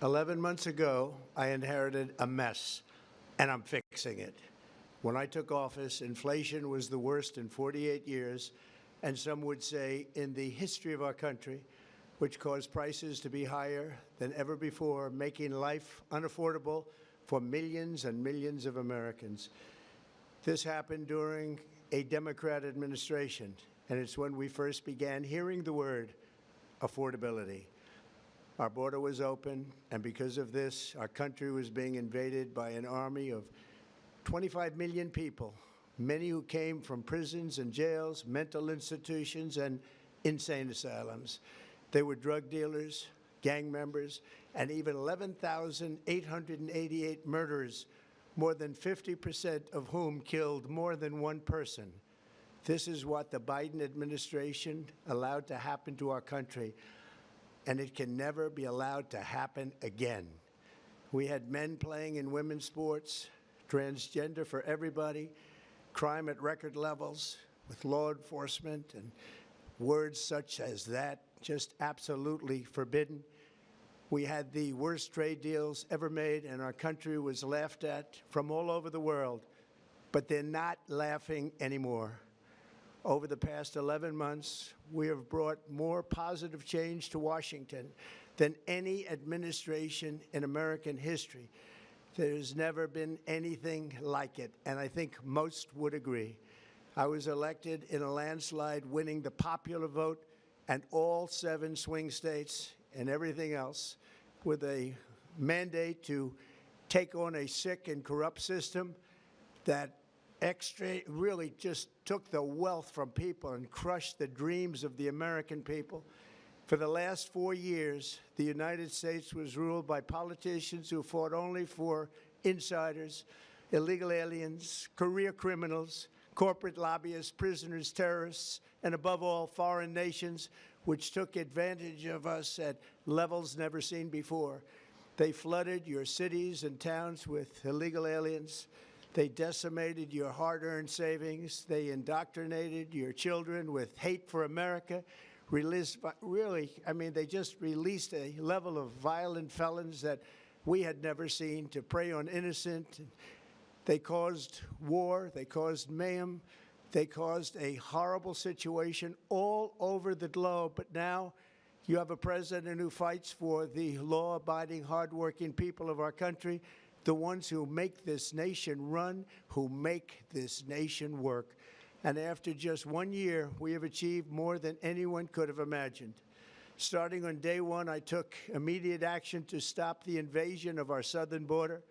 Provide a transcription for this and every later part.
11 months ago, I inherited a mess, and I'm fixing it. When I took office, inflation was the worst in 48 years, and some would say in the history of our country, which caused prices to be higher than ever before, making life unaffordable for millions and millions of Americans. This happened during a Democrat administration, and it's when we first began hearing the word affordability. Our border was open, and because of this, our country was being invaded by an army of 25 million people, many who came from prisons and jails, mental institutions, and insane asylums. They were drug dealers, gang members, and even 11,888 murderers, more than 50% of whom killed more than one person. This is what the Biden administration allowed to happen to our country, and it can never be allowed to happen again. We had men playing in women's sports, transgender for everybody, crime at record levels with law enforcement, and words such as that just absolutely forbidden. We had the worst trade deals ever made, and our country was laughed at from all over the world, but they're not laughing anymore. Over the past 11 months, we have brought more positive change to Washington than any administration in American history. There's never been anything like it, and I think most would agree. I was elected in a landslide, winning the popular vote and all 7 swing states and everything else, with a mandate to take on a sick and corrupt system that really just took the wealth from people and crushed the dreams of the American people. For the last 4 years, the United States was ruled by politicians who fought only for insiders, illegal aliens, career criminals, corporate lobbyists, prisoners, terrorists, and above all, foreign nations, which took advantage of us at levels never seen before. They flooded your cities and towns with illegal aliens. They decimated your hard-earned savings. They indoctrinated your children with hate for America. They just released a level of violent felons that we had never seen to prey on innocent. They caused war. They caused mayhem. They caused a horrible situation all over the globe. But now you have a president who fights for the law-abiding, hardworking people of our country, the ones who make this nation run, who make this nation work. And after just 1 year, we have achieved more than anyone could have imagined. Starting on day one, I took immediate action to stop the invasion of our southern border.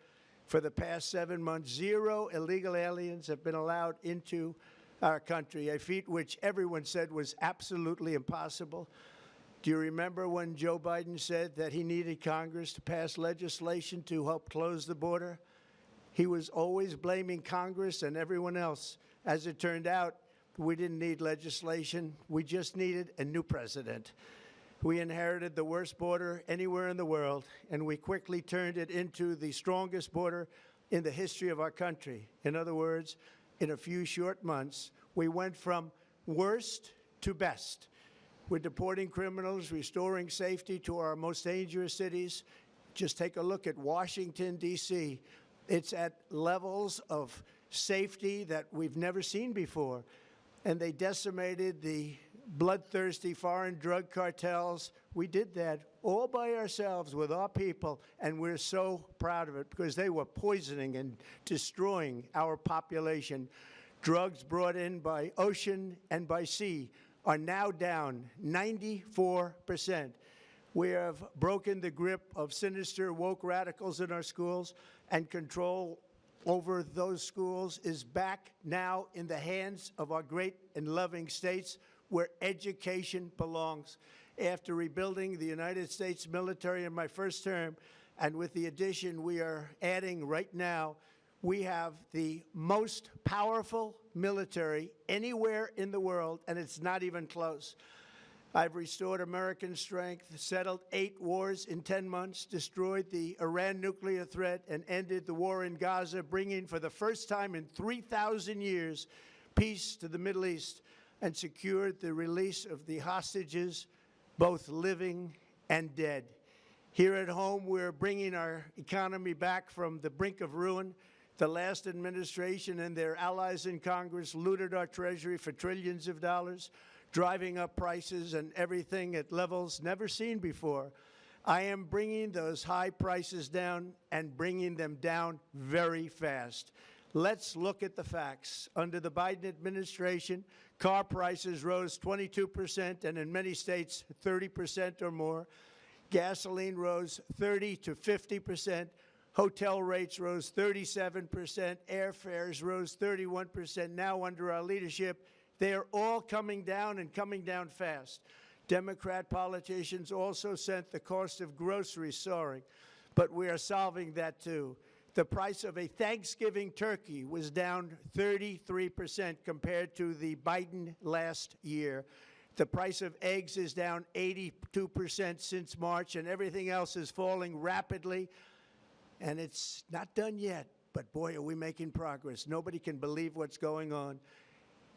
For the past 7 months, 0 illegal aliens have been allowed into our country, a feat which everyone said was absolutely impossible. Do you remember when Joe Biden said that he needed Congress to pass legislation to help close the border? He was always blaming Congress and everyone else. As it turned out, we didn't need legislation. We just needed a new president. We inherited the worst border anywhere in the world, and we quickly turned it into the strongest border in the history of our country. In other words, in a few short months, we went from worst to best. We're deporting criminals, restoring safety to our most dangerous cities. Just take a look at Washington, D.C. It's at levels of safety that we've never seen before. And they decimated the bloodthirsty foreign drug cartels. We did that all by ourselves with our people, and we're so proud of it because they were poisoning and destroying our population. Drugs brought in by ocean and by sea are now down 94%. We have broken the grip of sinister woke radicals in our schools, and control over those schools is back now in the hands of our great and loving states where education belongs. After rebuilding the United States military in my first term, and with the addition we are adding right now, we have the most powerful military anywhere in the world, and it's not even close. I've restored American strength, settled 8 wars in 10 months, destroyed the Iran nuclear threat, and ended the war in Gaza, bringing for the first time in 3,000 years peace to the Middle East, and secured the release of the hostages, both living and dead. Here at home, we're bringing our economy back from the brink of ruin. The last administration and their allies in Congress looted our Treasury for trillions of dollars, driving up prices and everything at levels never seen before. I am bringing those high prices down and bringing them down very fast. Let's look at the facts. Under the Biden administration, car prices rose 22% and in many states 30% or more. Gasoline rose 30 to 50%. Hotel rates rose 37%. Airfares rose 31%. Now, under our leadership, they are all coming down and coming down fast. Democrat politicians also sent the cost of groceries soaring, but we are solving that too. The price of a Thanksgiving turkey was down 33% compared to the Biden last year. The price of eggs is down 82% since March, and everything else is falling rapidly. And it's not done yet, but boy, are we making progress. Nobody can believe what's going on.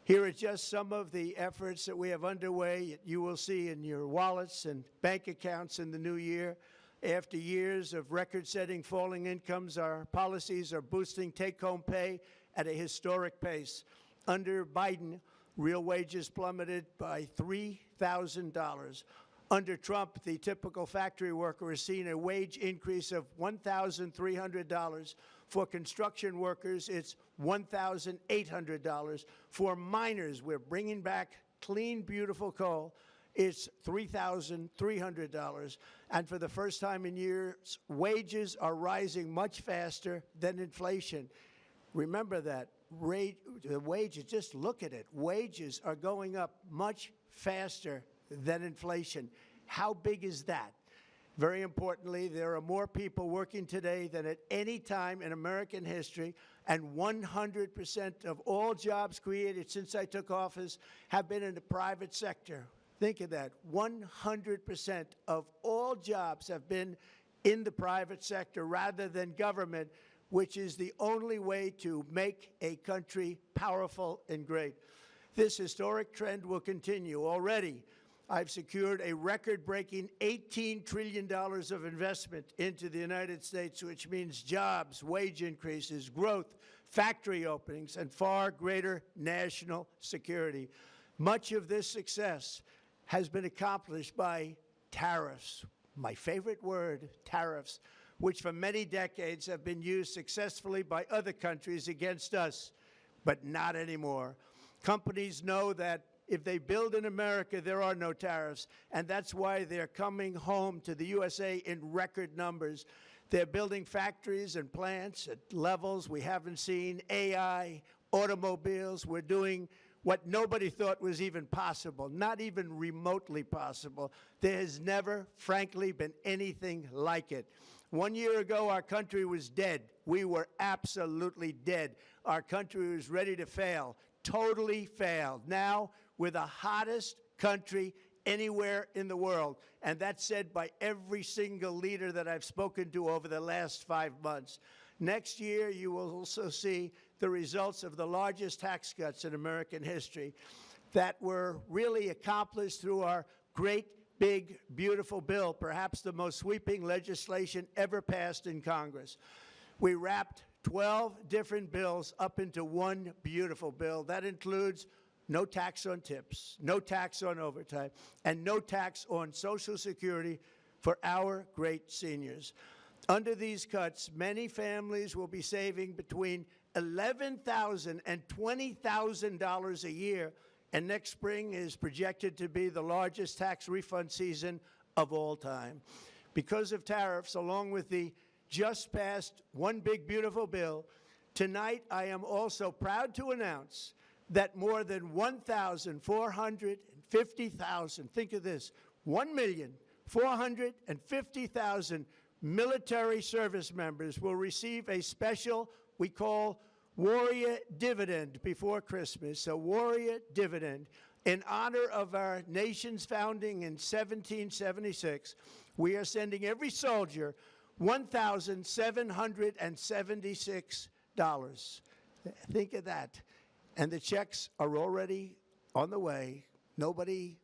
Here are just some of the efforts that we have underway. You will see in your wallets and bank accounts in the new year. After years of record-setting falling incomes, our policies are boosting take-home pay at a historic pace. Under Biden, real wages plummeted by $3,000. Under Trump, the typical factory worker has seen a wage increase of $1,300. For construction workers, it's $1,800. For miners, we're bringing back clean, beautiful coal. It's $3,300. And for the first time in years, wages are rising much faster than inflation. Remember that. The wages, just look at it. Wages are going up much faster than inflation. How big is that? Very importantly, there are more people working today than at any time in American history, and 100% of all jobs created since I took office have been in the private sector. Think of that. 100% of all jobs have been in the private sector rather than government, which is the only way to make a country powerful and great. This historic trend will continue. Already, I've secured a record-breaking $18 trillion of investment into the United States, which means jobs, wage increases, growth, factory openings, and far greater national security. Much of this success has been accomplished by tariffs. My favorite word, tariffs, which for many decades have been used successfully by other countries against us, but not anymore. Companies know that if they build in America, there are no tariffs, and that's why they're coming home to the USA in record numbers. They're building factories and plants at levels we haven't seen, AI, automobiles. We're doing what nobody thought was even possible, not even remotely possible. There has never, frankly, been anything like it. 1 year ago, our country was dead. We were absolutely dead. Our country was ready to fail, totally failed. Now, we're the hottest country anywhere in the world, and that's said by every single leader that I've spoken to over the last 5 months. Next year, you will also see the results of the largest tax cuts in American history that were really accomplished through our great, big, beautiful bill, perhaps the most sweeping legislation ever passed in Congress. We wrapped 12 different bills up into one beautiful bill. That includes no tax on tips, no tax on overtime, and no tax on Social Security for our great seniors. Under these cuts, many families will be saving between $11,000 and $20,000 a year, and next spring is projected to be the largest tax refund season of all time. Because of tariffs, along with the just passed One Big Beautiful Bill, tonight I am also proud to announce that more than 1,450,000, think of this, 1,450,000 military service members will receive a special, we call Warrior Dividend before Christmas, a Warrior Dividend. In honor of our nation's founding in 1776, we are sending every soldier $1,776. Think of that. And the checks are already on the way. Nobody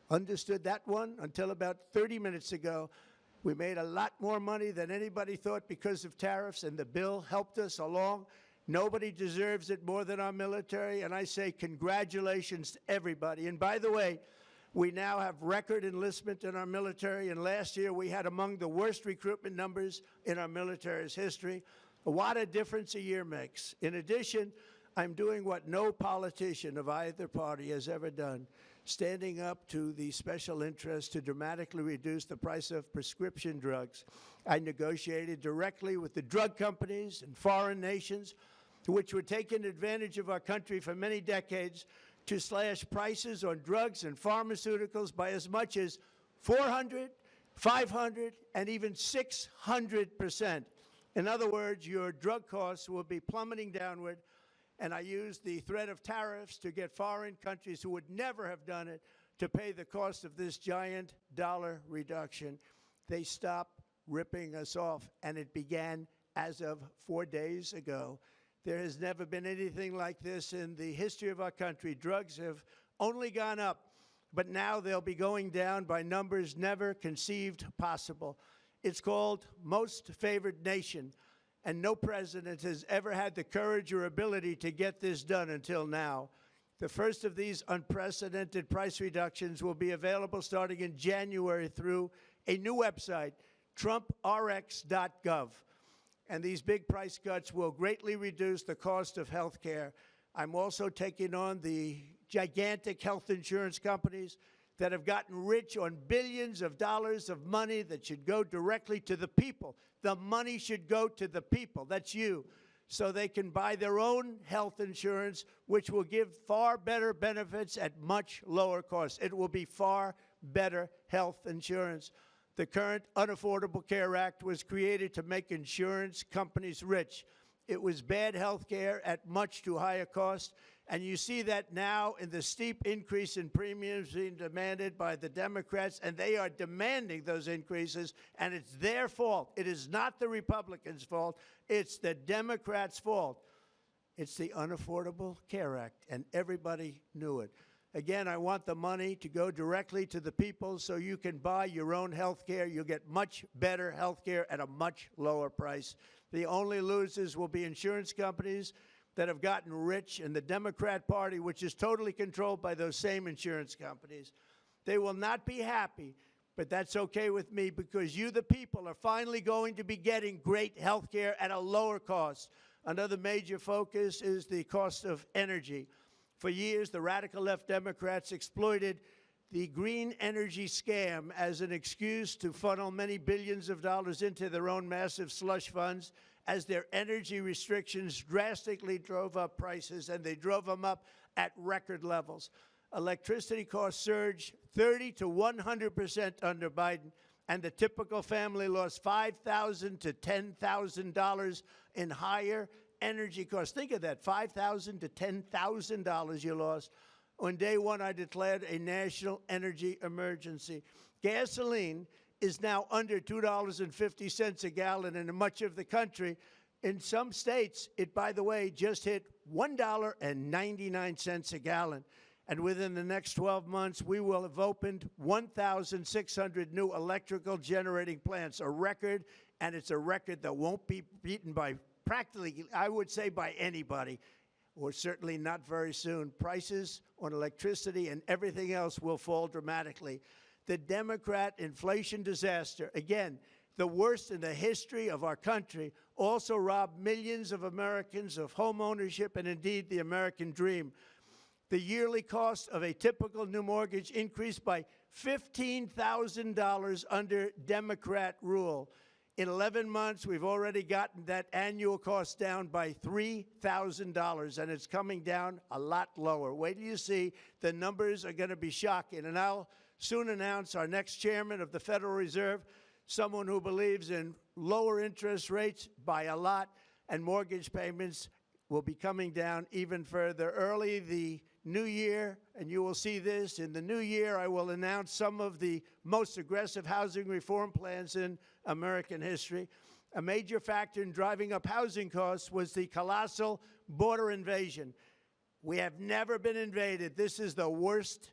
understood that one until about 30 minutes ago. We made a lot more money than anybody thought because of tariffs, and the bill helped us along. Nobody deserves it more than our military, and I say congratulations to everybody. And by the way, we now have record enlistment in our military, and last year we had among the worst recruitment numbers in our military's history. What a difference a year makes. In addition, I'm doing what no politician of either party has ever done, standing up to the special interests to dramatically reduce the price of prescription drugs. I negotiated directly with the drug companies and foreign nations, which were taking advantage of our country for many decades, to slash prices on drugs and pharmaceuticals by as much as 400, 500, and even 600%. In other words, your drug costs will be plummeting downward, and I used the threat of tariffs to get foreign countries who would never have done it to pay the cost of this giant dollar reduction. They stopped ripping us off, and it began as of 4 days ago. There has never been anything like this in the history of our country. Drugs have only gone up, but now they'll be going down by numbers never conceived possible. It's called most favored nation, and no president has ever had the courage or ability to get this done until now. The first of these unprecedented price reductions will be available starting in January through a new website, trumprx.gov. And these big price cuts will greatly reduce the cost of health care. I'm also taking on the gigantic health insurance companies that have gotten rich on billions of dollars of money that should go directly to the people. The money should go to the people, that's you, so they can buy their own health insurance, which will give far better benefits at much lower costs. It will be far better health insurance. The current Unaffordable Care Act was created to make insurance companies rich. It was bad health care at much too high a cost, and you see that now in the steep increase in premiums being demanded by the Democrats, and they are demanding those increases, and it's their fault. It is not the Republicans' fault. It's the Democrats' fault. It's the Unaffordable Care Act, and everybody knew it. Again, I want the money to go directly to the people so you can buy your own health care. You'll get much better health care at a much lower price. The only losers will be insurance companies that have gotten rich, and the Democrat Party, which is totally controlled by those same insurance companies. They will not be happy, but that's okay with me, because you, the people, are finally going to be getting great health care at a lower cost. Another major focus is the cost of energy. For years, the radical left Democrats exploited the green energy scam as an excuse to funnel many billions of dollars into their own massive slush funds, as their energy restrictions drastically drove up prices, and they drove them up at record levels. Electricity costs surged 30 to 100% under Biden, and the typical family lost $5,000 to $10,000 in higher energy costs. Think of that, $5,000 to $10,000 you lost. On day one, I declared a national energy emergency. Gasoline is now under $2.50 a gallon in much of the country. In some states, it, by the way, just hit $1.99 a gallon. And within the next 12 months, we will have opened 1,600 new electrical generating plants, a record, and it's a record that won't be beaten by practically, I would say, by anybody, or certainly not very soon. Prices on electricity and everything else will fall dramatically. The Democrat inflation disaster, again, the worst in the history of our country, also robbed millions of Americans of home ownership and indeed the American dream. The yearly cost of a typical new mortgage increased by $15,000 under Democrat rule. In 11 months, we've already gotten that annual cost down by $3,000, and it's coming down a lot lower. Wait till you see. The numbers are going to be shocking. And I'll soon announce our next chairman of the Federal Reserve, someone who believes in lower interest rates by a lot, and mortgage payments will be coming down even further. Early the new year, and you will see this, in the new year I will announce some of the most aggressive housing reform plans in American history. A major factor in driving up housing costs was the colossal border invasion. We have never been invaded. This is the worst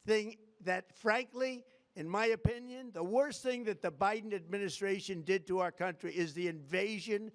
thing that, frankly, in my opinion, the worst thing that the Biden administration did to our country is the invasion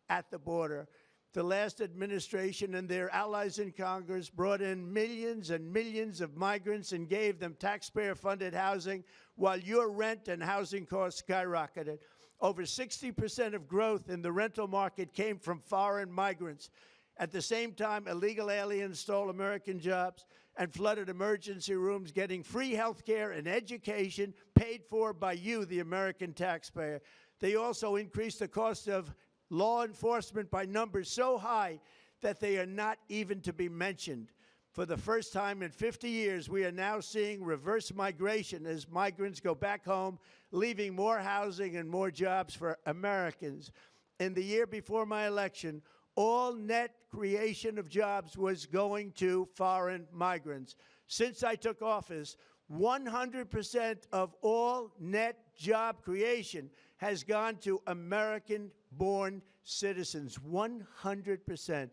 at the border. The last administration and their allies in Congress brought in millions and millions of migrants and gave them taxpayer-funded housing while your rent and housing costs skyrocketed. Over 60% of growth in the rental market came from foreign migrants. At the same time, illegal aliens stole American jobs and flooded emergency rooms, getting free health care and education paid for by you, the American taxpayer. They also increased the cost of law enforcement by numbers so high that they are not even to be mentioned. For the first time in 50 years, we are now seeing reverse migration as migrants go back home, leaving more housing and more jobs for Americans. In the year before my election, all net creation of jobs was going to foreign migrants. Since I took office, 100% of all net job creation has gone to American-born citizens, 100%.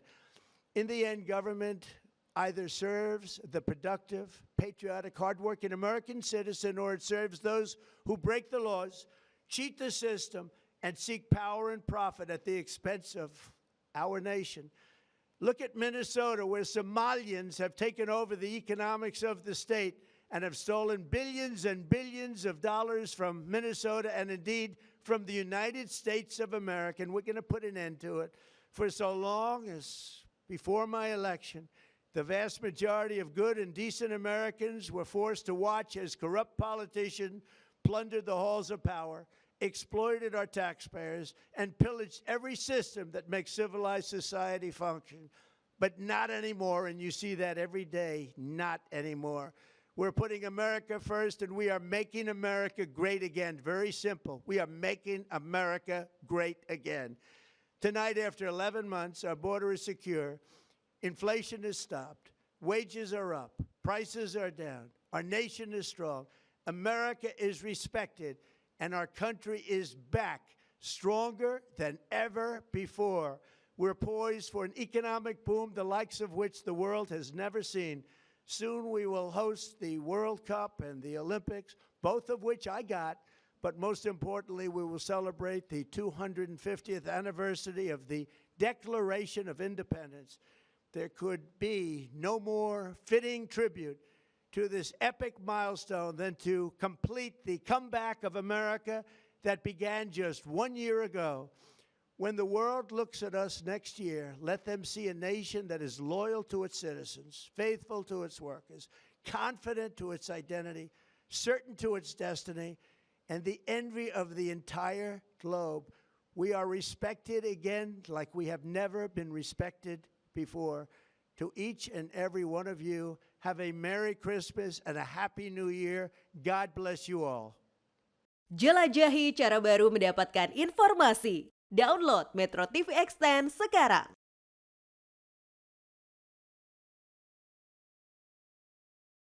In the end, government either serves the productive, patriotic, hardworking American citizen, or it serves those who break the laws, cheat the system, and seek power and profit at the expense of our nation. Look at Minnesota, where Somalians have taken over the economics of the state and have stolen billions and billions of dollars from Minnesota and indeed from the United States of America. And we're going to put an end to it. For so long as before my election, the vast majority of good and decent Americans were forced to watch as corrupt politicians plundered the halls of power, exploited our taxpayers, and pillaged every system that makes civilized society function. But not anymore, and you see that every day, not anymore. We're putting America first, and we are making America great again. Very simple. We are making America great again. Tonight, after 11 months, our border is secure. Inflation is stopped. Wages are up. Prices are down. Our nation is strong. America is respected, and our country is back, stronger than ever before. We're poised for an economic boom, the likes of which the world has never seen. Soon we will host the World Cup and the Olympics, both of which I got. But most importantly, we will celebrate the 250th anniversary of the Declaration of Independence. There could be no more fitting tribute to this epic milestone than to complete the comeback of America that began just 1 year ago. When the world looks at us next year, let them see a nation that is loyal to its citizens, faithful to its workers, confident to its identity, certain to its destiny, and the envy of the entire globe. We are respected again like we have never been respected before. To each and every one of you, have a Merry Christmas and a Happy New Year. God bless you all. Jelajahi cara baru mendapatkan informasi. Download MetroTV Extend sekarang.